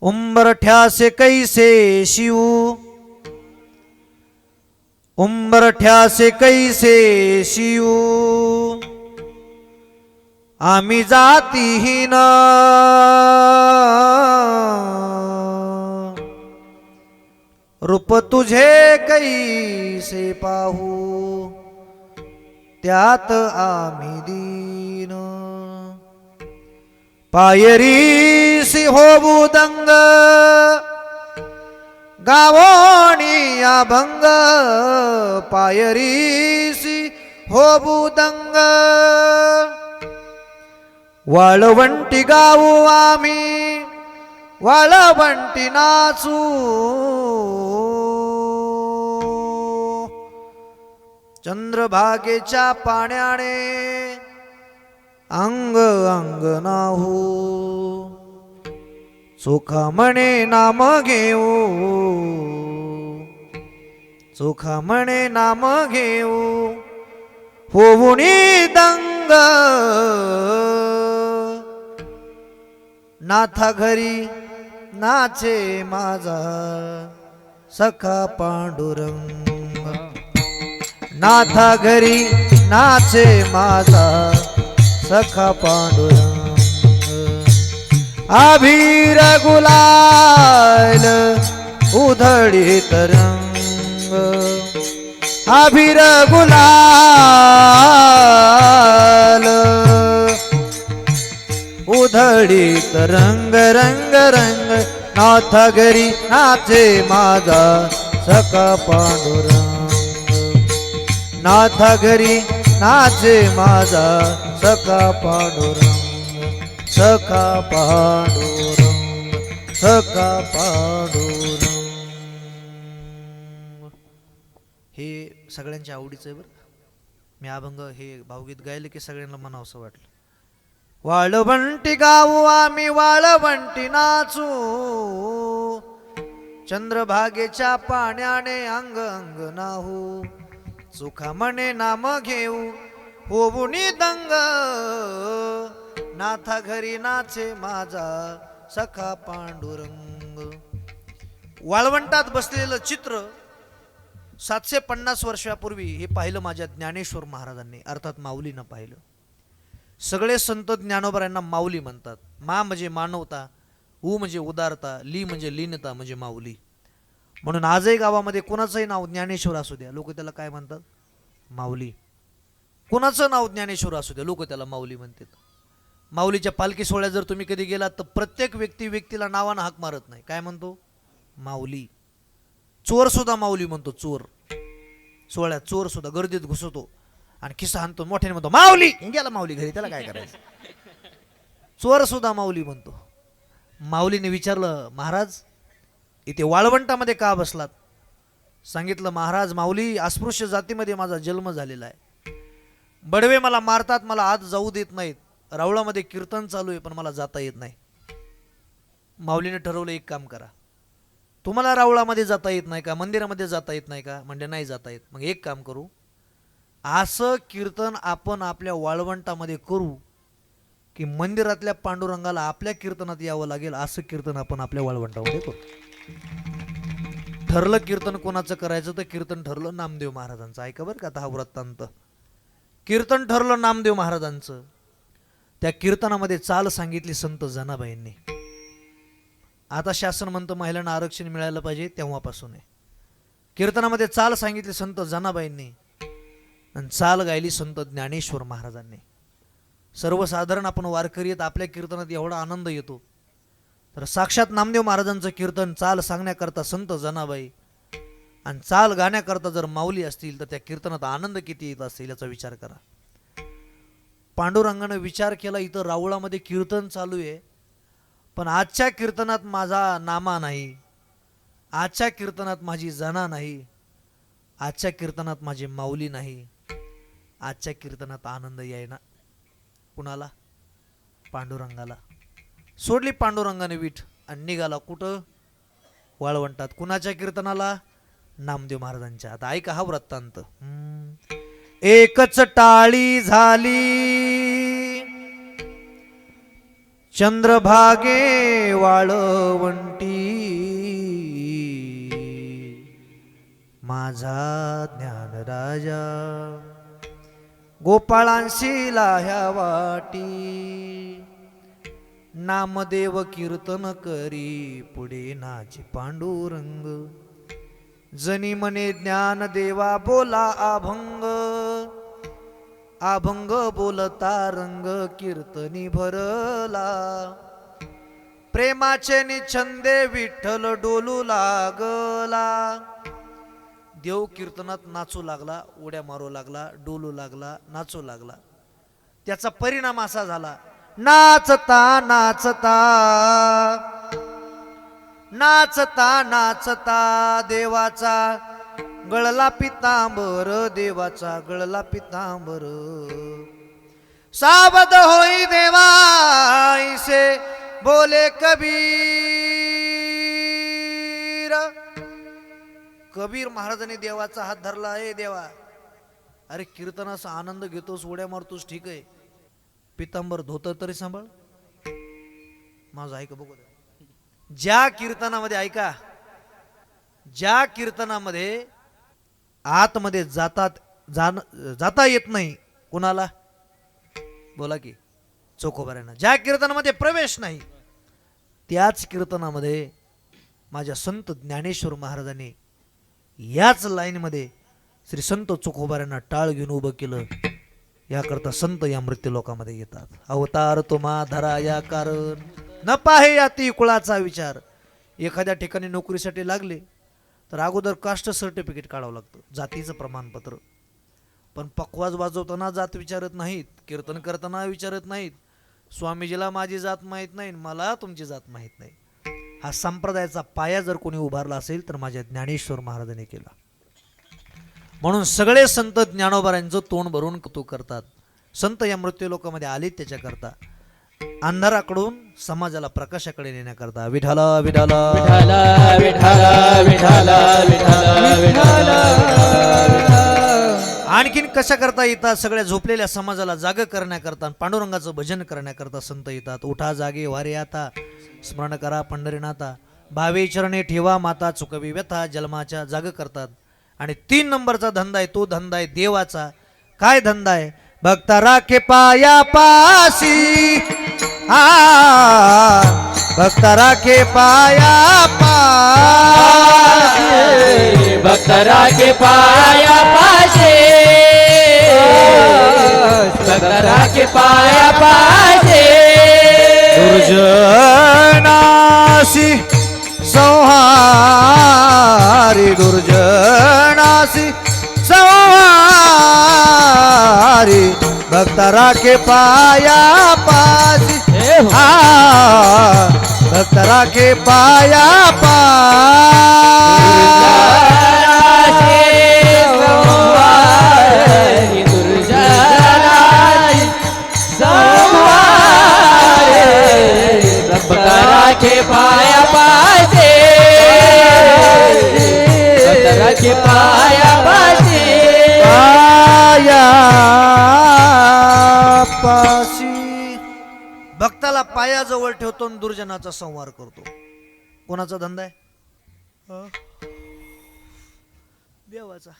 उंबरठ्यासे कैसे शिव, उंबरठ्यासे कैसे शिव, आम्ही जातीहीन रूप तुझे कैसे पाहू, त्यात आम्ही दीन. पायरीसी होऊ दंग, गावोणी अभंग. पायरीसी होऊ दंग, वाळवंटी गाऊ आम्ही, वाळवंटी नाचू. चंद्रभागेच्या पाण्याने अंग अंग नाहू. चोखा म्हणे नाम घेऊ, चोखा म्हणे नाम घेऊ, होऊनी दंग. नाथा घरी नाचे माझा सखा पांडुरंग. नाथा घरी नाचे माझा सखा पांडुरंग. अभीर गुलाल उधळीत रंग, अभीर गुलाल उधळीत रंग. रंग रंग नाथा घरी नाचे माझा सखा पांडुरंग. नाथा घरी नाचे माझा सखा पांडुरंग. सखा पांडुरंग, सखा पांडुरंग. हे सगळ्यांच्या आवडीचं आहे बरं. मी अभंग हे भावगीत गायले की सगळ्यांना म्हणावंसं वाटलं. वाळवंटी गाऊ आम्ही, वाळवंटी नाचू. चंद्रभागेच्या पाण्याने अंग अंग नाहू. चोखा म्हणे नाम घेऊ, होऊनी दंग. नाथा घरी नाचे माझा सखा पांडुरंग. वाळवंटात बसलेलं चित्र 750 वर्षापूर्वी हे पाहिलं माझ्या ज्ञानेश्वर महाराजांनी, अर्थात माऊलीनं पाहिलं. सगळे संत ज्ञानोबरांना माऊली म्हणतात. मा म्हणजे मानवता, उ म्हणजे उदारता, ली म्हणजे लीनता म्हणजे माऊली. म्हणून आजही गावामध्ये कोणाचंही नाव ज्ञानेश्वर असू द्या, लोक त्याला काय म्हणतात? माऊली. कोणाचं नाव ज्ञानेश्वर असू द्या, लोक त्याला माऊली म्हणतात. माऊलीच्या पालखी सोहळ्यात जर तुम्ही कधी गेलात तर प्रत्येक व्यक्तीला नावानं हाक मारत नाही, काय म्हणतो? माऊली. चोर सुद्धा माऊली म्हणतो. चोर सोहळ्यात चोर सुद्धा गर्दीत घुसतो आणि खिस्सा हाणतो, मोठ्याने म्हणतो माऊली. गेला माऊली घरी, त्याला काय करायचं? चोर सुद्धा माऊली म्हणतो. माऊलीने विचारलं, महाराज इथे वाळवंटामध्ये का बसलात? सांगितलं, महाराज माऊली, अस्पृश्य जातीमध्ये माझा जन्म झालेला आहे. बडवे मला मारतात, मला आत जाऊ देत नाहीत. रावळामध्ये कीर्तन चालू आहे पण मला जाता येत नाही. माऊलीने ठरवलं, एक काम करा, तुम्हाला रावळामध्ये जाता येत नाही का, मंदिरामध्ये जाता येत नाही का? म्हणजे नाही जाता येत. मग एक काम करू, असं कीर्तन आपण आपल्या वाळवंटामध्ये करू की मंदिरातल्या पांडुरंगाला आपल्या कीर्तनात यावं लागेल. असं कीर्तन आपण आपल्या वाळवंटामध्ये करू. ठरलं कीर्तन कोणाचं करायचं, तर कीर्तन ठरलं नामदेव महाराजांचं. ऐका बरं का आता हा वृत्तांत. कीर्तन ठरलं नामदेव महाराजांचं. त्या कीर्तनामध्ये चाल सांगितली संत जनाबाईंनी. आता शासन म्हणतं महिलांना आरक्षण मिळायला पाहिजे, तेव्हापासून आहे. कीर्तनामध्ये चाल सांगितली संत जनाबाईंनी आणि चाल गायली संत ज्ञानेश्वर महाराजांनी. सर्वसाधारण आपण वारकरी आहेत, आपल्या कीर्तनात एवढा आनंद येतो, तर साक्षात नामदेव महाराजांचं कीर्तन चाल सांगण्याकरता संत जनाबाई आणि चाल गाण्याकरता जर माऊली असतील तर त्या कीर्तनात आनंद किती येत असेल याचा विचार करा. पांडुरंगानं विचार केला, इथं रावळामध्ये कीर्तन चालू आहे पण आजच्या कीर्तनात माझा नामा नाही, आजच्या कीर्तनात माझी जना नाही, आजच्या कीर्तनात माझी माऊली नाही, आजच्या कीर्तनात आनंद येईना. कुणाला? पांडुरंगाला. सोडली पांडुरंगाने वीट आणि निघाला कुठं? वाळवंटात. कुणाच्या कीर्तनाला? नामदेव महाराजांच्या. आता ऐका हा वृत्तांत. एकच टाळी झाली चंद्रभागे वाळवंटी माझा ज्ञान राजा गोपाळांशी लाह्या वाटी नामदेव कीर्तन करी पुढे नाची पांडुरंग जनी मने ज्ञान देवा बोला अभंग अभंग बोलता रंग कीर्तनी भरला प्रेमाचे निछंदे विठ्ठल डोलू लागला देव कीर्तनात नाचू लागला उड्या मारू लागला डोलू लागला नाचू लागला त्याचा परिणाम असा झाला नाचता नाचता नाचता नाचता देवाचा गळला पितांबर देवाचा गळला पितांबर सावध होई देवा ऐसे बोले कबीर कबीर महाराजांनी देवाचा हात धरला आहे देवा अरे कीर्तनाचा आनंद घेतोस उड्या मारतोस ठीक आहे पितांबर धोतर तरी सांभाळ माझं ऐका बघू ज्या कीर्तनामध्ये ऐका ज्या कीर्तनामध्ये आतमध्ये जाता येत नाही कुणाला बोला की चोखोबाऱ्यांना ज्या कीर्तनामध्ये प्रवेश नाही त्याच कीर्तनामध्ये माझ्या संत ज्ञानेश्वर महाराजांनी याच लाईनमध्ये श्री संत चोखोबाऱ्यांना टाळ घेऊन उभं केलं याकरता संत या मृत्यू लोकांमध्ये येतात अवतार तुम्हा धरा या कारण न पाहे याती कुळाचा विचार एखाद्या ठिकाणी नोकरीसाठी लागले तर अगोदर कास्ट सर्टिफिकेट काढावं लागतं जातीचं प्रमाणपत्र पण पकवाज वाजवताना जात विचारत नाहीत कीर्तन करताना विचारत नाहीत स्वामीजीला माझी जात माहीत नाही मला तुमची जात माहीत नाही हा संप्रदायाचा पाया जर कोणी उभारला असेल तर माझ्या ज्ञानेश्वर महाराजांनी केला म्हणून सगळे संत ज्ञानोबारांचं तोंड भरून कौतुक करतात संत या मृत्यू लोकांमध्ये आले त्याच्याकरता अंधाराकडून समाजाला प्रकाशाकडे नेण्याकरता विठाला विठाला विठाला विठाला विठाला विठाला आणखीन कशा करता येतात सगळ्या झोपलेल्या समाजाला जाग करण्याकरता पांडुरंगाचं भजन करण्याकरता संत येतात उठा जागे वारे आता स्मरण करा पंढरीनाथा भावे चरणे ठेवा माता चुकवी व्यथा जन्माच्या जाग करतात आणि 3 नंबरचा धंदा आहे तो धंदा आहे देवाचा काय धंदा आहे भक्त राखे पाया पासी भक्त राखे पाया पासी भक्त राखे पाया पासे भक्त राखे पाया पासे दुर्जनासी संहारी दुर्जनासी संहारी भक्त राखे पाया पासी भक्त राखे पाया पासी भक्त राखे पाया पासे भक्त राखे पाया पासे पाया पासी भक्ताला पायाजवळ ठेवतो आणि दुर्जनाचा संहार करतो कोणाचा धंदा आहे देवाचा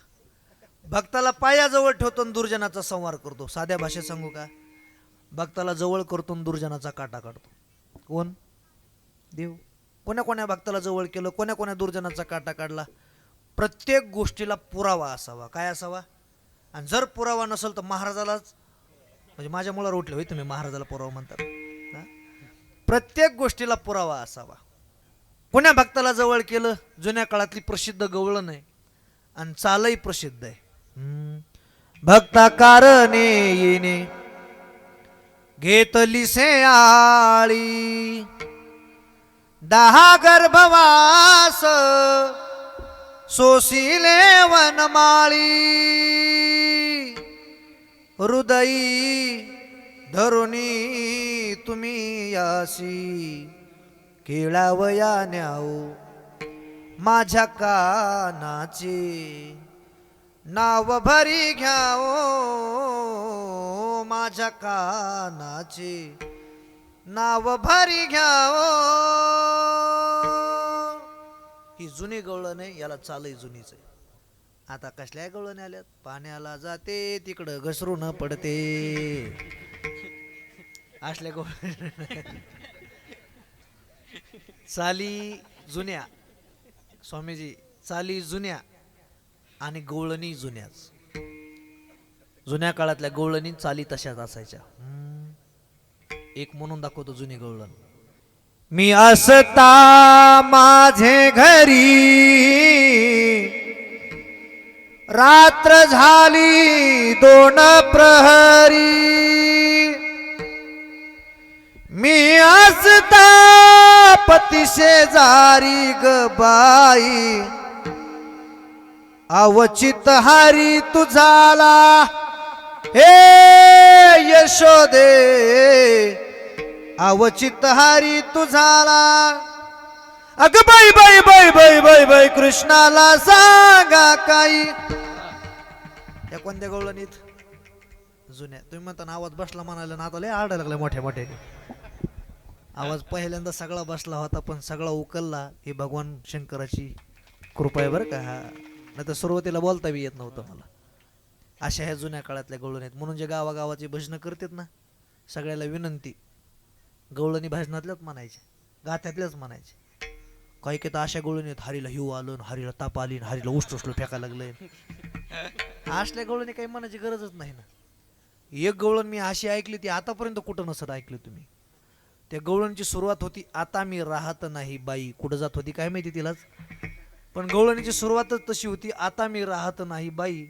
भक्ताला पायाजवळ ठेवतो आणि दुर्जनाचा संहार करतो साध्या भाषेत सांगू का भक्ताला जवळ करतो आणि दुर्जनाचा काटा काढतो कोण देव कोण्या कोण्या भक्ताला जवळ केलं कोण्या कोण्या दुर्जनाचा काटा काढला प्रत्येक गोष्टीला पुरावा असावा काय असावा आणि जर पुरावा नसेल तर महाराजालाच म्हणजे माझ्या मुलावर उठले होय तुम्ही महाराजाला पुरावा म्हणतात प्रत्येक गोष्टीला पुरावा असावा कोण्या भक्ताला जवळ केलं जुन्या काळातली प्रसिद्ध गवळण आहे आणि चालही प्रसिद्ध आहे भक्ता कारणे येणे घेतली से आळी 10 गर्भवास सोसिले वनमाळी हृदयी धरुणी तुम्ही यासी केळावया न्याओ माझ्या कानाचे नाव भरी घ्याओ माझ्या कानाचे नाव भारी घ्यावं. ही जुनी गवळण आहे, याला चालही जुनीच आहे. आता कसल्या गवळणी आल्यात, पाण्याला जाते तिकडं घसरून पडते. असल्या गवळण चाली जुन्या, स्वामीजी चाली जुन्या आणि गवळणी जुन्याच. जुन्या काळातल्या गवळणी चाली तशाच असायच्या. एक म्हणून दाखवतो जुनी गवळण. मी असता माझे घरी, रात्र झाली 2 प्रहरी. मी असता पती शेजारी ग बाई, अवचित हारी तू झाला हे यशोदे, अवचित हारी तू झाला. अग बाई बाई बाई बाई बाई बाई, कृष्णाला सांगा काही. या कोणत्या गवळणीत? जुन्या. तुम्ही म्हणता ना आवाज बसला म्हणायला ना, आता लय आरडायला लागलाय मोठ्या मोठ्या. आवाज पहिल्यांदा सगळा बसला होता, पण सगळा उकलला ही भगवान शंकराची कृपा आहे बरं का. नाही तर सुरुवातीला बोलता बी येत नव्हतं मला. अशा ह्या जुन्या काळातल्या गवळणी आहेत. म्हणून जे गावागावाची भजनं करतात ना, सगळ्याला विनंती, गवळणी भजनातल्याच म्हणायचे, गात्यातल्याच म्हणायचे. काही काही तर अशा गवळणी आहेत, हरीला हिव आलं, हरीला ताप आली, हरीला उष्ट फेकायला लागलंय. असल्या गवळणी काही म्हणायची गरजच नाही ना. एक गवळण मी अशी ऐकली, ती आतापर्यंत कुठं नसत ऐकली तुम्ही. त्या गवळणची सुरुवात होती, आता मी राहत नाही बाई. कुठं जात होती काय माहिती तिलाच, पण गवळणीची सुरुवातच तशी होती, आता मी राहत नाही बाई.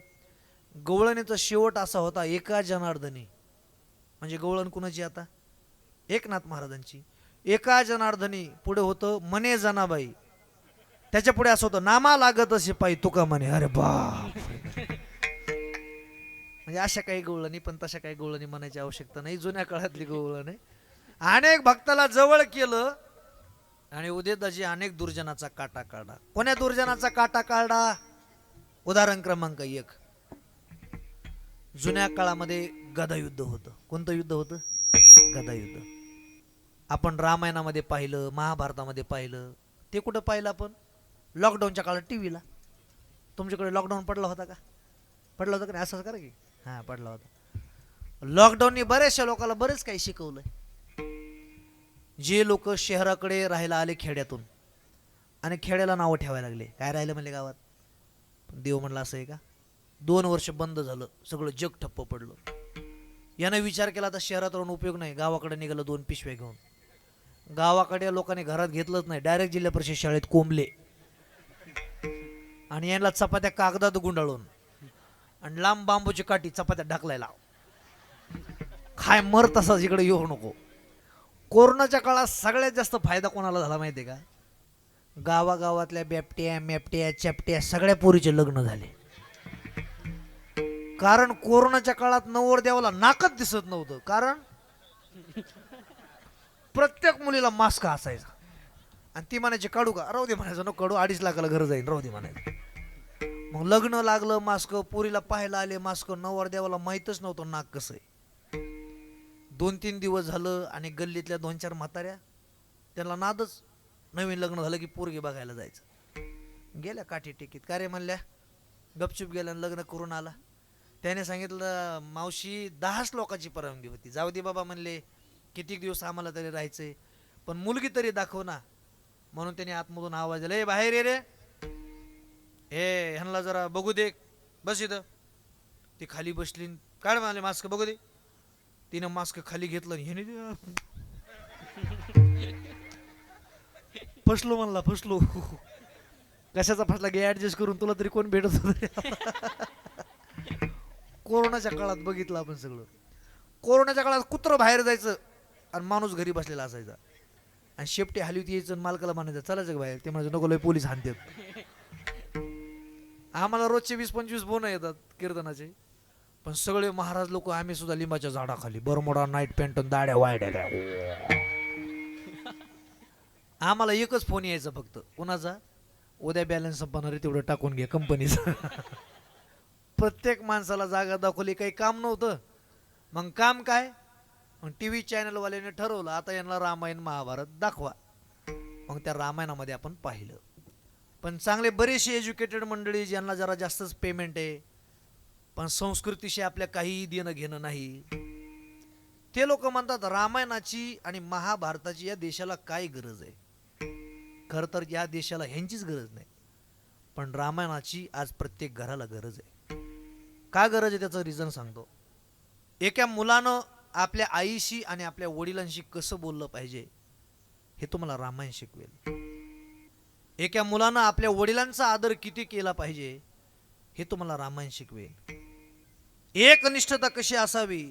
गवळणीचा शेवट असा होता, एका जनार्दनी. म्हणजे गवळण कुणाची आता? एकनाथ महाराजांची. एका जनार्दनी पुढे होतं मने जनाबाई. त्याच्या पुढे असं होतं, नामा लागत असे पायी तुका म्हणे. अरे बाप. म्हणजे अशा काही गवळणी, पण तशा काही गवळणी म्हणायची आवश्यकता नाही. जुन्या काळातली गवळण आहे. अनेक भक्ताला जवळ केलं आणि उदयदाजी अनेक दुर्जनाचा काटा काढा. कोण्या दुर्जनाचा काटा काढा? उदाहरण क्रमांक 1, जुन्या काळामध्ये गदायुद्ध होतं. कोणतं युद्ध होतं? गदायुद्ध. आपण रामायणामध्ये पाहिलं, महाभारतामध्ये पाहिलं. ते कुठं पाहिलं आपण? लॉकडाऊनच्या काळात टीव्हीला. तुमच्याकडे लॉकडाऊन पडला होता का? पडला होता का नाही? असंच करा की. हां, पडला होता. लॉकडाऊनने बऱ्याचशा लोकांना बरेच काही शिकवलंय. जे लोक शहराकडे राहायला आले खेड्यातून आणि खेड्याला नावं ठेवायला लागले, काय राहिलं म्हणले गावात. देव म्हणला असं आहे का? 2 वर्ष बंद झालं, सगळं जग ठप्प पडलं. यानं विचार केला तर शहरात राहून उपयोग नाही, गावाकडे निघालं 2 पिशव्या घेऊन. गावाकडे लोकांनी घरात घेतलंच नाही, डायरेक्ट जिल्हा परिषद शाळेत कोंबले आणि यांना चपात्या कागदात गुंडाळून आणि लांब बांबूची काठी चपात्या ढकलायला. खाय मर तसाच, इकडे येऊ नको. कोरोनाच्या काळात सगळ्यात जास्त फायदा कोणाला झाला माहिती आहे का? गावागावातल्या बेपट्या मेपट्या चपट्या सगळ्या पोरीचे लग्न झाले. कारण कोरोनाच्या काळात नवरदेवाला नाकच दिसत नव्हतं, कारण प्रत्येक मुलीला मास्क असायचा आणि ती म्हणायची काढू का? राहू दे म्हणायचं, नको काढू, 2.5 लाखाला घर जाईल, राहू दे म्हणायचं. मग लग्न लागलं, मास्क. पोरीला पाहायला आले, मास्क. नवरदेवाला माहीतच नव्हतं नाक कसं आहे. 2-3 दिवस झालं आणि गल्लीतल्या 2-4 म्हाताऱ्या, त्यांना नादच. नवीन लग्न झालं की पोरगी बघायला जायचं. गेल्या काठी टिकीत. का रे म्हणल्या? गपचूप गेल्या, लग्न करून आला. त्याने सांगितलं, मावशी 10च लोकांची परवानगी होती. जाऊ दे बाबा म्हणले, कितीक दिवस आम्हाला तरी राहायचंय, पण मुलगी तरी दाखव ना. म्हणून त्याने आतमधून आवाज दिला, ए बाहेर ये रे, ए ह्यांना जरा बघू दे, बस इथं. ती खाली बसली, काढ म्हणाले मास्क, बघू दे. तिनं मास्क खाली घेतलं, ह्याने फसलो म्हणला, फसलो. कशाचा फसला? गे ऍडजस्ट करून, तुला तरी कोण भेटत होत. कोरोनाच्या काळात बघितलं आपण सगळं. कोरोनाच्या काळात कुत्रं बाहेर जायचं आणि माणूस घरी बसलेला असायचा आणि शेपटी हलवीत यायचं, मालकाला म्हणायचं चलायचं का बाहेर. ते म्हणायचं नको, लय पोलीस हाणतात. आम्हाला रोजचे 20-25 फोन येतात कीर्तनाचे, पण सगळे महाराज लोक, आम्ही सुद्धा लिंबाच्या झाडाखाली बरमोडा नाईट पॅन्ट दाड्या वायड्या. आम्हाला एकच फोन यायचा फक्त. कोणाचा? उद्या बॅलन्स संपणार आहे, तेवढं टाकून घे कंपनीचं. प्रत्येक माणसाला जागा दाखवली, काही काम नव्हतं. मग काम काय? मग टी व्ही चॅनलवाल्याने ठरवलं आता यांना रामायण महाभारत दाखवा. मग त्या रामायणामध्ये आपण पाहिलं. पण चांगले बरेचसे एज्युकेटेड मंडळी ज्यांना जरा जास्तच पेमेंट आहे, पण संस्कृतीशी आपल्या काहीही देणं घेणं नाही, ते लोक म्हणतात रामायणाची आणि महाभारताची या देशाला काय गरज आहे. खरं तर या देशाला ह्यांचीच गरज नाही, पण रामायणाची आज प्रत्येक घराला गरज आहे. का गरज आहे त्याचं रिझन सांगतो. एका मुलानं आपल्या आईशी आणि आपल्या वडिलांशी कसं बोललं पाहिजे हे तुम्हाला रामायण शिकवेल. एका मुलानं आपल्या वडिलांचा आदर किती केला पाहिजे हे तुम्हाला रामायण शिकवेल. एकनिष्ठता कशी असावी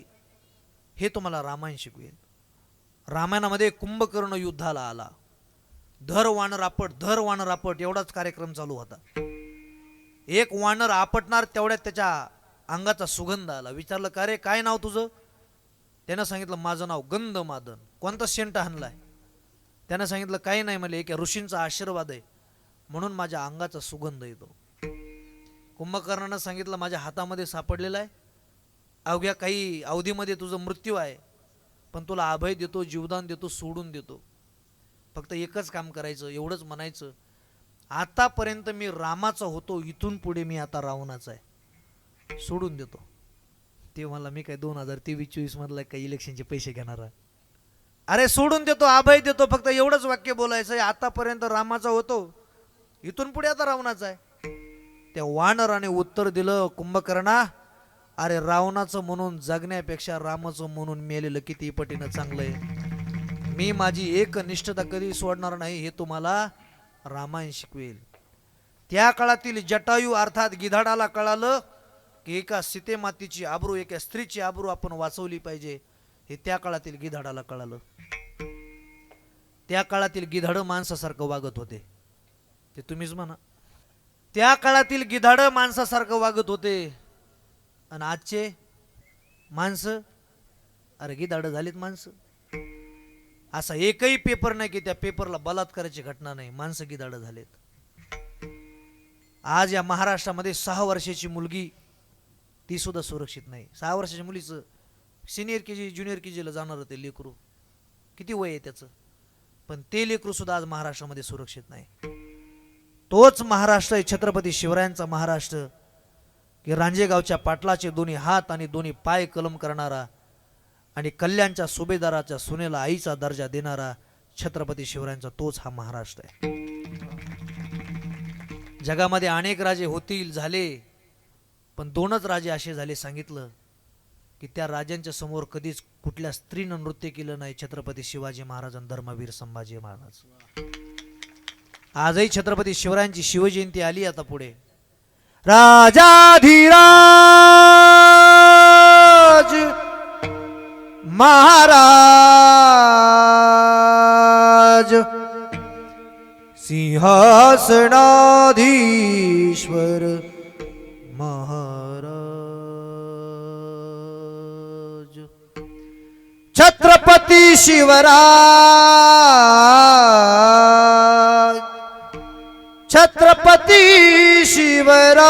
हे तुम्हाला रामायण शिकवेल. रामायणामध्ये कुंभकर्ण युद्धाला आला. धर वानर आपट एवढाच कार्यक्रम चालू होता. एक वानर आपटणार तेवढ्यात त्याच्या अंगाचा सुगंध आला. विचारलं का रे काय नाव तुझं? त्यानं सांगितलं माझं नाव गंधमादन. कोणता सेंट आणलाय? त्यानं सांगितलं काही नाही, मला एका ऋषींचा आशीर्वाद आहे म्हणून माझ्या अंगाचा सुगंध येतो. कुंभकर्णानं सांगितलं माझ्या हातामध्ये सापडलेला आहे, अवघ्या काही अवधीमध्ये तुझं मृत्यू आहे, पण तुला अभय देतो, जीवदान देतो, सोडून देतो. फक्त एकच काम करायचं, एवढंच म्हणायचं, आतापर्यंत मी रामाचा होतो, इथून पुढे मी आता रावणाचा आहे, सोडून देतो. ते मला मी काय 2023-24 मधला काही इलेक्शनचे पैसे घेणार आहे? अरे सोडून देतो, अभय देतो, फक्त एवढंच वाक्य बोलायचं आहे, आतापर्यंत रामाचा होतो, इथून पुढे आता रावणाचा आहे. त्या वानराने उत्तर दिलं, कुंभकर्णा अरे रावणाचं म्हणून जगण्यापेक्षा रामाचं म्हणून मेलेलं किती पटीनं चांगलं आहे. मी माझी एक निष्ठता कधी सोडणार नाही हे तुम्हाला रामायण शिकवेल. त्या काळातील जटायू अर्थात गिधाडाला कळालं की एका सीते मातीची आबरू, एका स्त्रीची आबरू आपण वाचवली पाहिजे, हे त्या काळातील गिधाडाला कळालं. त्या काळातील गिधाड माणसासारखं वागत होते, ते तुम्हीच म्हणा. त्या काळातील गिधाड माणसासारखं वागत होते आणि आजचे माणसं अरे गिधाड झालीत माणसं. असा एकही पेपर नाही की त्या पेपरला बलात्काराची घटना नाही, माणसं गिधाड झालेत. आज या महाराष्ट्रामध्ये 6 वर्षाची मुलगी ती सुद्धा सुरक्षित नाही. 6 वर्षाच्या मुलीचं सिनियर केजी ज्युनियर केजीला जाणार ते लेकरू, किती वय आहे त्याचं, पण ते लेकरू सुद्धा आज महाराष्ट्रामध्ये सुरक्षित नाही. तोच महाराष्ट्र आहे छत्रपती शिवरायांचा महाराष्ट्र, की रांजेगावच्या पाटलाचे दोन्ही हात आणि दोन्ही पाय कलम करणारा आणि कल्याणच्या सुभेदाराच्या सुनेला आईचा दर्जा देणारा छत्रपती शिवरायांचा तोच हा महाराष्ट्र आहे. जगामध्ये अनेक राजे होतील झाले, पण 2च राजे असे झाले सांगितलं की त्या राजांच्या समोर कधीच कुठल्या स्त्रीनं नृत्य केलं नाही, छत्रपती शिवाजी महाराज आणि धर्मवीर संभाजी महाराज. आजही छत्रपती शिवरायांची शिवजयंती आली आता पुढे. राजाधिराज महाराज सिंहासनाधीश्वर महाराज छत्रपती शिवराज छत्रपती शिवराज.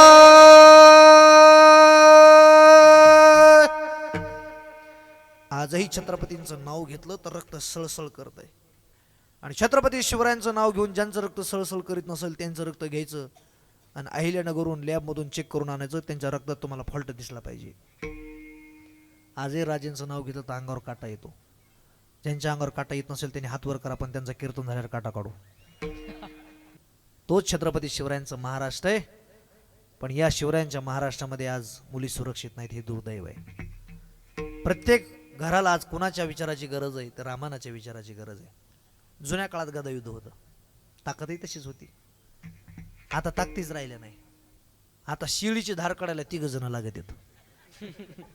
आजही छत्रपतींचं नाव घेतलं तर रक्त सळसळ करत आहे, आणि छत्रपती शिवरायांचं नाव घेऊन ज्यांचं रक्त सळसळ करीत नसेल त्यांचं रक्त घ्यायचं आणि अहिल्यानगरहून लॅबमधून चेक करून आणायचं, त्यांच्या रक्तात तुम्हाला फॉल्ट दिसला पाहिजे. आजही राजेंचं नाव घेतलं तर अंगावर काटा येतो. ज्यांच्या अंगावर काटा येत नसेल त्यांनी हात वर करा, पण त्यांचा कीर्तन झाल्यावर काटा काढू. तोच छत्रपती शिवरायांचा महाराष्ट्र आहे, पण या शिवरायांच्या महाराष्ट्रामध्ये आज मुली सुरक्षित नाहीत, हे दुर्दैव आहे. प्रत्येक घराला आज कोणाच्या विचाराची गरज आहे तर रामायणाच्या विचाराची गरज आहे. जुन्या काळात गदायुद्ध होतं, ताकदही तशीच होती, आता ताकदीच राहिल्या नाही. आता शिळीची धार काढायला 3 जण लागत येत.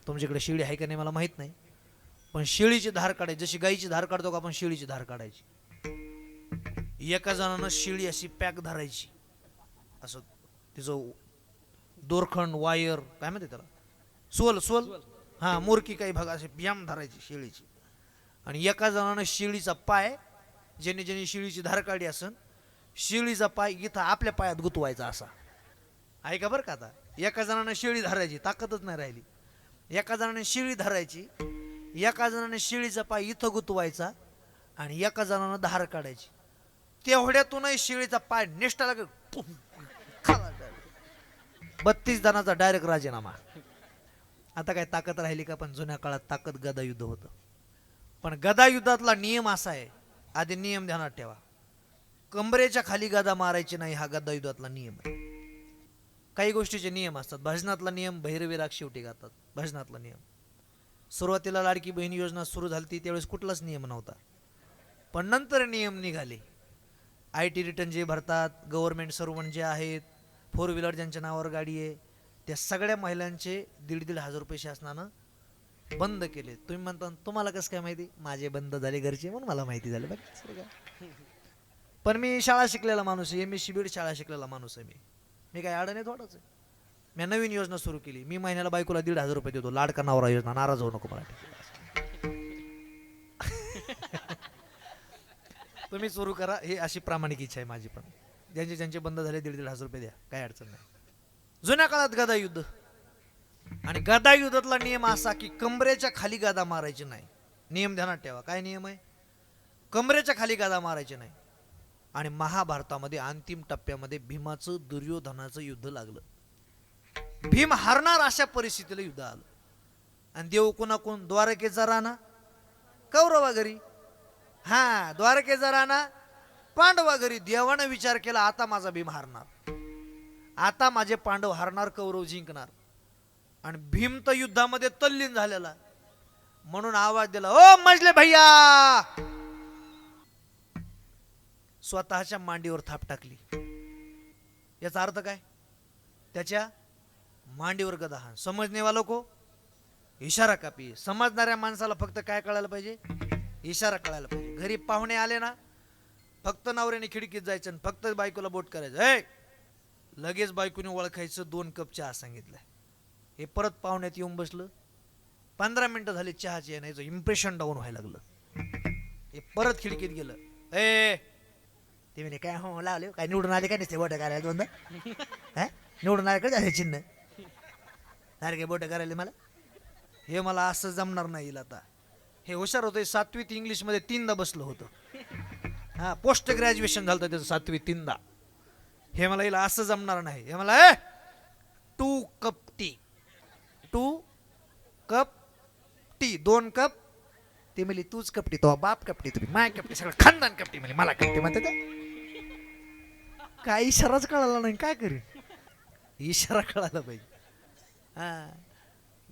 तुमच्याकडे शिळी आहे का नाही मला माहित नाही, पण शिळीची धार काढायची जशी गाईची धार काढतो का आपण शिळीची धार काढायची. एका जणानं शिळी अशी पॅक धरायची, असं तिचं दोरखंड वायर काय म्हणते त्याला, सोल हा मोरकी काही भाग असे ब्याम धरायची शिळीची, आणि एका जणानं शिळीचा पाय ज्याने ज्याने शिळीची धार काढली असन शिळीचा पाय इथं आपल्या पायात गुतवायचा असा. ऐका बरं का, आता एका जणानं शिळी धरायची, ताकदच नाही राहिली. एका जणाने शिळी धरायची, एका जणाने शिळीचा पाय इथं गुतवायचा आणि एका जणानं धार काढायची. तेवढ्यातूनही शिळीचा पाय निष्ठा लागेल 32 जणांचा डायरेक्ट राजीनामा. आता काय ताकद राहिली का? पण जुन्या काळात ताकद गदा युद्ध होतं. पण गदा युद्धातला नियम असा आहे, आधी नियम ध्यानात ठेवा. कंबरेच्या खाली गदा मारायची नाही, हा गदा युद्धातला नियम आहे. काही गोष्टीचे नियम असतात. भजनातला नियम भैरवी राग शेवटी गातात. भजनातला नियम. सुरुवातीला लाडकी बहीण योजना सुरू झाली त्यावेळेस कुठलाच नियम नव्हता, पण नंतर नियम निघाले. IT रिटर्न जे भरतात, गव्हर्नमेंट सर्वंट जे आहेत, 4 व्हीलर ज्यांच्या नावावर गाडी आहे, त्या सगळ्या महिलांचे 1,500 रुपये शासनानं बंद केले. तुम्ही म्हणता तुम्हाला कसं काय माहिती? माझे बंद झाले घरचे म्हणून मला माहिती झालं. पण मी शाळा शिकलेला माणूस आहे, MSc बीड शाळा शिकलेला माणूस आहे. मी काय अडणे थोडंच आहे. मी नवीन योजना सुरू केली. मी महिन्याला बायकोला 1,500 रुपये देतो. लाडका नवरा योजना. नाराज होऊ नको मराठी. तुम्ही सुरू करा. हे अशी प्रामाणिक इच्छा आहे माझी. पण ज्यांचे ज्यांचे बंद झाले 1,500 रुपये द्या, काय अडचण नाही. जुन्या काळात गदा युद्ध, आणि गदा युद्धातला नियम असा की कमरेच्या खाली गदा मारायची नाही. नियम ध्यानात ठेवा. काय नियम आहे? कमरेच्या खाली गदा मारायची नाही. आणि महाभारतामध्ये अंतिम टप्प्यामध्ये भीमाचं दुर्योधनाचं युद्ध लागलं. भीम हारणार अशा परिस्थितीला युद्ध आलं. आणि देव कोणाकोण? द्वारकेचा राणा कौरवा घरी, हा द्वारकेचा राणा पांडवा घरी. देवानं विचार केला आता माझा भीम हारणार, आता माझे पांडव हारणार, कौरव जिंकणार. आणि भीम तर युद्धामध्ये तल्लीन झालेला, म्हणून आवाज दिला, ओ मजले भैया. स्वतःच्या मांडीवर थाप टाकली. याचा अर्थ काय? त्याच्या मांडीवर गदा हाण. समजणे वालों को इशारा कापी. समजणाऱ्या माणसाला फक्त काय कळायला पाहिजे? इशारा कळायला पाहिजे. घरी पाहुणे आले ना, फक्त नवऱ्याने खिडकीत जायचं आणि फक्त बायकोला बोट करायचं. हे लगेच बायकोने ओळखायचं. 2 कप चहा सांगितलाय. हे परत पाहुण्यात येऊन बसलं. 15 मिनिटं झाली चहाची येण्याचं इम्प्रेशन डाऊन व्हायला लागलं. हे परत खिडकीत गेलं. ए ते म्हणे काय हो लावले काय निवडून आले काय नसते बोट करायला दोनदा? निवडून आले काय झाले चिन्ह सारखे बोट करायला मला? हे मला असं जमणार नाही. आता हे हुशार होतं. 7वीत इंग्लिशमध्ये 3दा बसलं होतं. हा पोस्ट ग्रॅज्युएशन झालं त्याचं 7वीत 3दा. हे मला हिला असं जमणार नाही. हे मला 2 cup T, 2 cup T, 2 cup. ते म्हणली तूच कपटी, तो बाप कपटी, तुम्ही माय कपटी, सगळं खानदान कपटी. म्हणली मला कपटी म्हणते. काय इशाराच कळाला नाही, काय करेन? इशारा कळायला पाहिजे. हा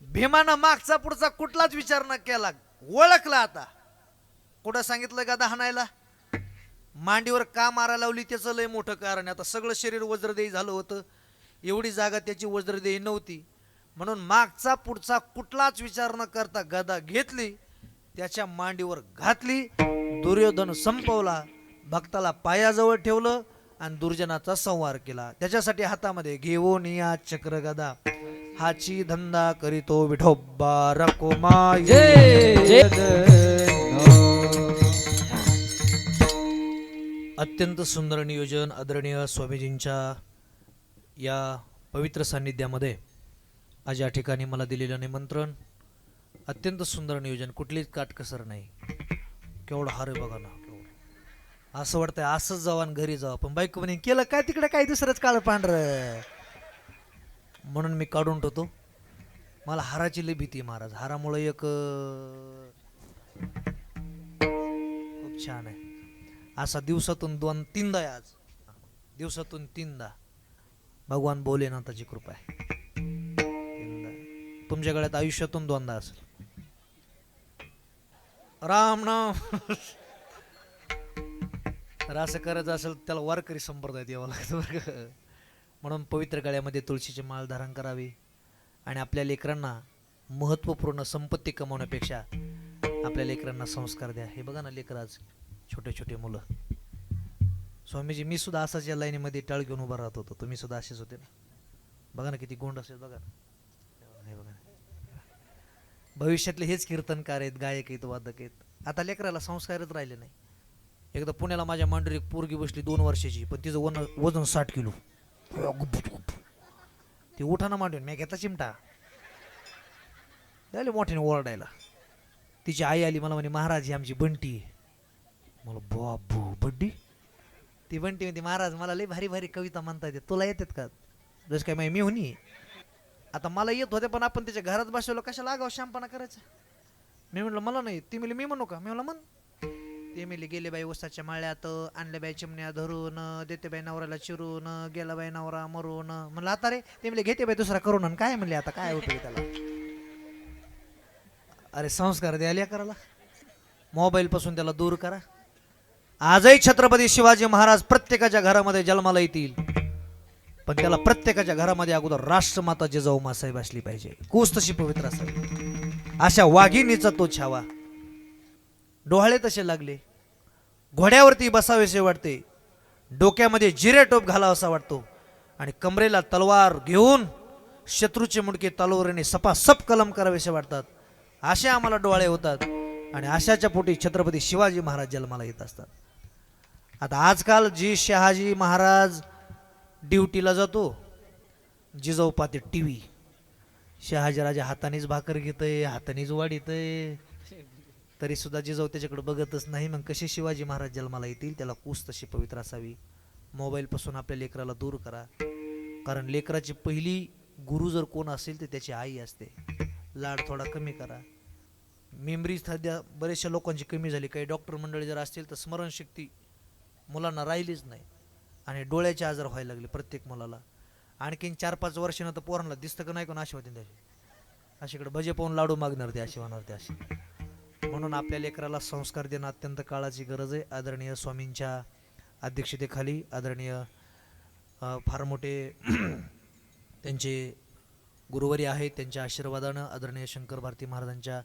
भीमानं मागचा पुढचा कुठलाच विचार न केला, ओळखला. आता कुठं सांगितलं गदा हाणायला? मांडीवर का मारायला लावली त्याचं लय मोठं कारण. आता सगळं शरीर वज्रदेही झालं होतं, एवढी जागा त्याची वज्रदेही नव्हती, म्हणून मागचा पुढचा कुठलाच विचार न करता गदा घेतली, त्याच्या मांडीवर घातली. दुर्योधन संपवला, भक्ताला पायाजवळ ठेवलं आणि दुर्जनाचा संहार केला. त्याच्यासाठी हातामध्ये घेऊन या चक्र गदा, हाची धंदा करीतो विठोबा रखुमाई. अत्यंत सुंदर नियोजन आदरणीय स्वामीजींच्या या पवित्र सान्निध्यामध्ये आज या ठिकाणी मला दिलेलं निमंत्रण. अत्यंत सुंदर नियोजन, कुठलीच काटकसर नाही. केवढं हार बघा ना, असं वाटतंय असंच जावं आणि घरी जावं. पण बायको म्हणे केलं काय तिकडे, काय दुसरंच काळं पांढरं, म्हणून मी काढून ठेवतो. मला हाराची लई भीती महाराज. हारामुळे एक खूप छान आहे असा दिवसातून 2-3दा आहे. आज दिवसातून 3दा भगवान भोलेनाथाची कृपा आहे. 3दा तुमच्या गळ्यात आयुष्यातून 2दा असेल. राम नाम. तर असं करायचं असेल त्याला वारकरी संप्रदायात यावं लागतं. म्हणून पवित्र गळ्यामध्ये तुळशीची माळ धारण करावी आणि आपल्या लेकरांना महत्त्वपूर्ण संपत्ती कमवण्यापेक्षा आपल्या लेकरांना संस्कार द्या. हे बघा ना लेकर आज छोटे छोटे मुलं. स्वामीजी मी सुद्धा असाच या लाईनीमध्ये टाळ घेऊन उभा राहत होतो, तुम्ही सुद्धा असेच होते ना. बघा ना किती गोंड असेल बघा ना. हे बघा भविष्यातले हेच कीर्तनकार आहेत, गायक आहेत, वादक आहेत. आता लेकराला संस्कारच राहिले नाही. एकदा पुण्याला माझ्या मांडीवर एक पोरगी बसली 2 वर्षाची, पण तिचं वजन 60 किलो. ती उठाना मांडून मी घेतला चिमटा, त्याला मोठ्याने ओरडायला. तिची आई आली मला म्हणे महाराज ही आमची बंटी आहे. मला बाबू बड्डी. ती बंटी म्हणते महाराज मला लई भारी भारी कविता म्हणता येते, तुला येतात का? जस काय मी होणी. आता मला येत होते पण आपण त्याच्या घरात बसवलं कशाला आगाव शामपणा करायचा. मी म्हटलं मला नाही. ती म्हणली मी म्हणू का? मी म्हणलं म्हण. ते म्हणले गेले बाई उसाच्या माळ्यात, आणले बाई चिमण्या धरून, देते बाई नवऱ्याला चिरून, गेला बाई नवरा मरून. म्हणलं आता रे. ते म्हणले घेते बाई दुसरा करून. आणि काय म्हणले आता काय होतं त्याला? अरे संस्कार द्यायला करायला. मोबाईल पासून त्याला दूर करा. आजही छत्रपती शिवाजी महाराज प्रत्येकाच्या घरामध्ये जन्माला येतील, पण त्याला प्रत्येकाच्या घरामध्ये अगोदर राष्ट्रमाता जिजाऊ मासाहेब असली पाहिजे. कूस तशी पवित्र असावी. अशा वाघिणीचा तो छावा. डोहाळे तसे लागले. घोड्यावरती बसावेसे वाटते, डोक्यामध्ये जिरे टोप घालावासा वाटतो, आणि कमरेला तलवार घेऊन शत्रूचे मुंडके तलवारीने सपासप कलम करावेसे वाटतात. असे आम्हाला डोळे होतात, आणि अशाच्या पोटी छत्रपती शिवाजी महाराज जन्माला येत असतात. आता आजकाल जी शहाजी महाराज ड्युटीला जातो, जिजाऊ पाहते टीव्ही. शहाजी राजा हातानेच भाकर घेतय, हातानेच वाढीतय, तरी सुद्धा जिजाऊ त्याच्याकडे बघतच नाही. मग कसे शिवाजी महाराज जन्माला येतील? त्याला कूस तशी पवित्र असावी. मोबाईल पासून आपल्या लेकराला दूर करा, कारण लेकराची पहिली गुरु जर कोण असेल तर त्याची आई असते. लाड थोडा कमी करा. मेमरी सध्या बरेचशा लोकांची कमी झाली. काही डॉक्टर मंडळी जर असतील तर स्मरणशक्ती मुलांना राहिलीच नाही, आणि डोळ्याचे आजार व्हायला लागले प्रत्येक मुलाला. आणखीन 4-5 वर्षानं तर पोरांना दिसतं का नाही कोण अशी होते त्याची. अशीकडे भजे पाहून लाडू मागणार ते, अशी होणार ते अशी. म्हणून आपल्या लेकराला संस्कार देणं अत्यंत काळाची गरज आहे. आदरणीय स्वामींच्या अध्यक्षतेखाली आदरणीय फार मोठे त्यांचे गुरुवारी आहेत, त्यांच्या आशीर्वादानं, आदरणीय शंकर भारती महाराजांच्या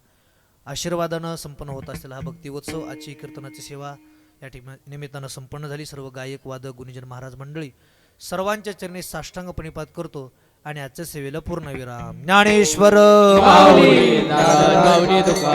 आशीर्वादानं संपन्न होत असलेला हा भक्ती उत्सव, आजची कीर्तनाची सेवा या निमित्तानं संपन्न झाली. सर्व गायक वादक गुणीजन महाराज मंडळी सर्वांच्या चरणी साष्टांग प्रणिपात करतो, आणि आजच्या सेवेला पूर्णविराम. ज्ञानेश्वर माऊली, नारायण माऊली तुका